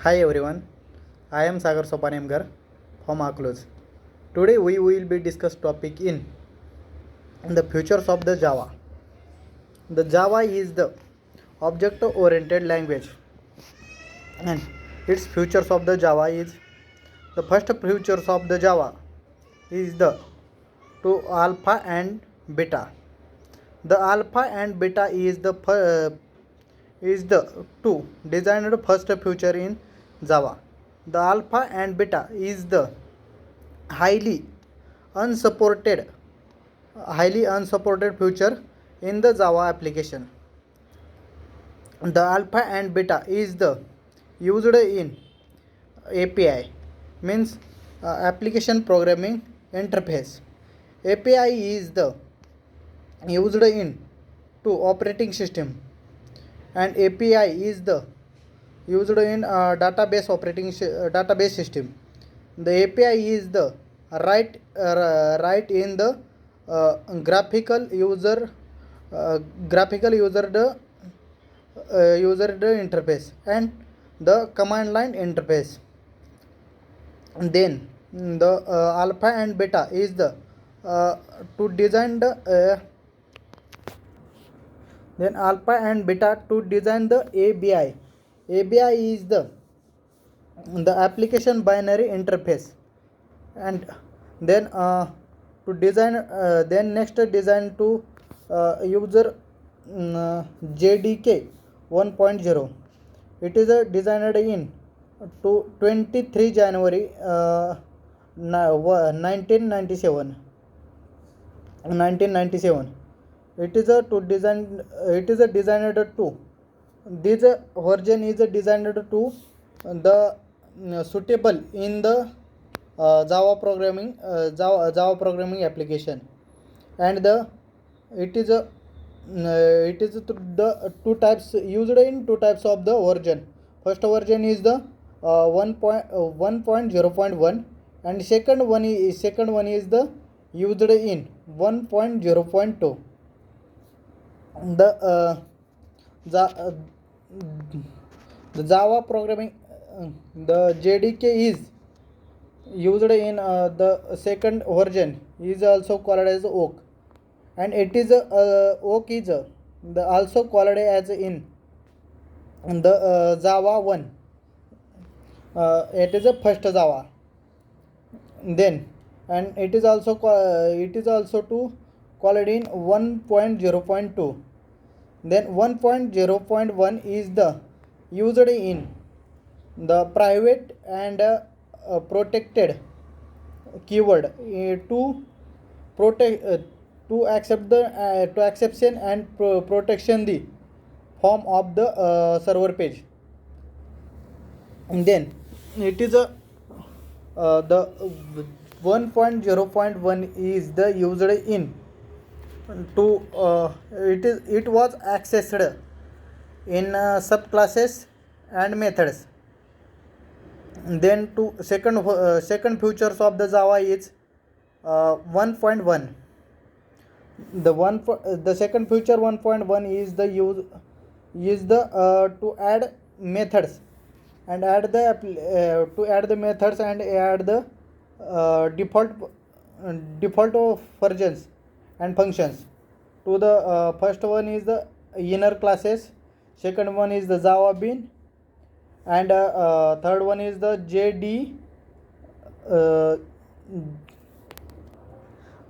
Hi everyone, I am Sagar Sopanemgar from Akluz. Today we will be discuss topic in the futures of the Java. The Java is the object-oriented language, and its futures of the Java is the first futures of the Java is the to alpha and beta. The alpha and beta is the two designed first future in Java. The alpha and beta is the highly unsupported highly unsupported feature in the Java application. The alpha and beta is the used in API, means application programming interface. API is the used in to operating system, and API is the used in database system. The API is the right in the uh, graphical user graphical user interface and the command line interface. Then the alpha and beta is the uh, to design the then alpha and beta to design the ABI. ABI is the application binary interface, and then then next design to user JDK 1.0. It is designed in to 23 January 1997. It is a to design. It is a designed to. This version is designed to the suitable in the Java programming application, and the it is a the two types used in two types of the version. First version is the 1.0.1, and second one is the used in 1.0.2. The ja- uh, the Java programming the JDK is used in the second version is also called as Oak, and it is Oak is the also called as in the Java 1. It is a first Java. Then and it is also to called in 1.0.2. Then 1.0.1 is the used in the private and protected keyword to protect to accept the to exception and protection the form of the server page. And then it is a the 1.0.1 is the used in to it was accessed in subclasses and methods. Then to second features of the Java is 1.1. The second feature 1.1 is the use is the to add methods and add the to add the methods and add the default of versions and functions. To the first one is the inner classes, second one is the Java bean, and third one is the uh,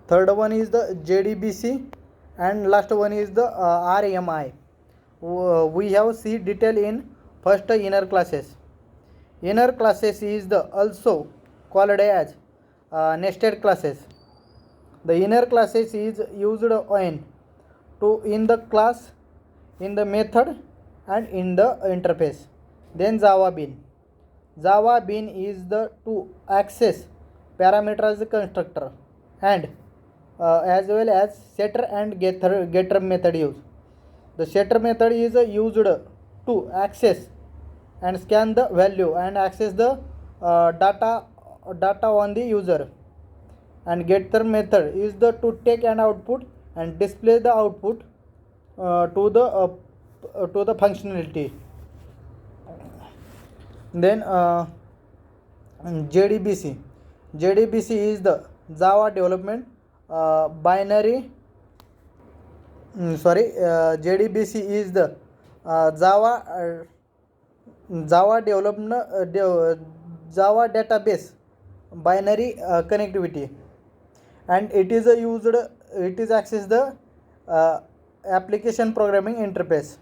third one is the JDBC, and last one is the RMI. We have see detail in first inner classes. Inner classes is the also called as nested classes. The inner classes is used in to in the class, in the method, and in the interface. Then Java bean. Java bean is the to access parameterized constructor, and as well as setter and getter method use. The setter method is used to access and scan the value and access the data on the user, and getter method is the to take an output and display the output to the functionality. Then JDBC. JDBC is the Java development binary. JDBC is the Java development Java database binary connectivity, and it is access the application programming interface.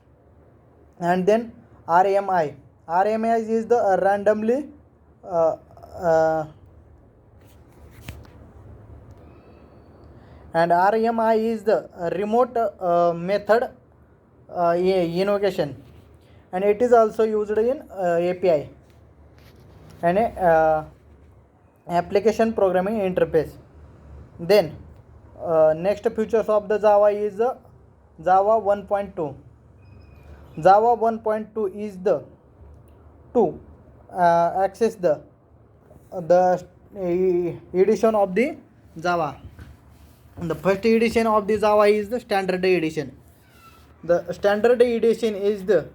And then RMI. RMI is the randomly and RMI is the remote method invocation, and it is also used in API and application programming interface. Then next features of the Java is Java 1.2. Java 1.2 is the to access the edition of the Java. The first edition of the Java is the standard edition. The standard edition is the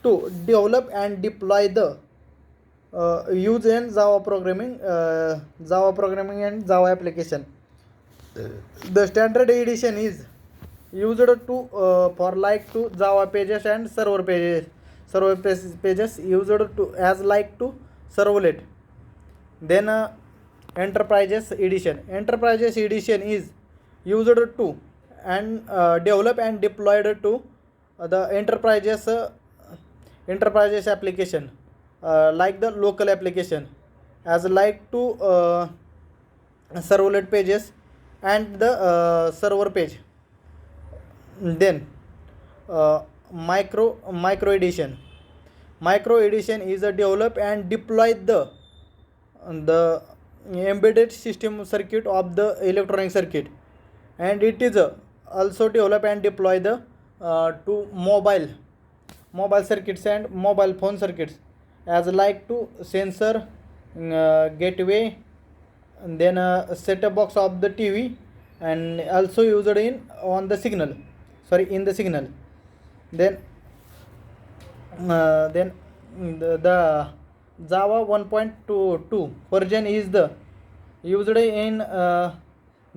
to develop and deploy the use in Java programming and Java application. The standard edition is used to for like to Java pages and server pages used to as like to servlet. Then Enterprises edition. Enterprises edition is used to and develop and deployed to the enterprises application like the local application as like to servlet pages and the server page. Then micro edition. Micro edition is a develop and deploy the embedded system circuit of the electronic circuit, and it is also develop and deploy the to mobile circuits and mobile phone circuits as like to sensor gateway, and then set-top box of the TV, and also used in on the signal in the signal. Then the Java 1.2 version is the used in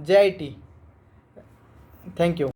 JIT. Thank you.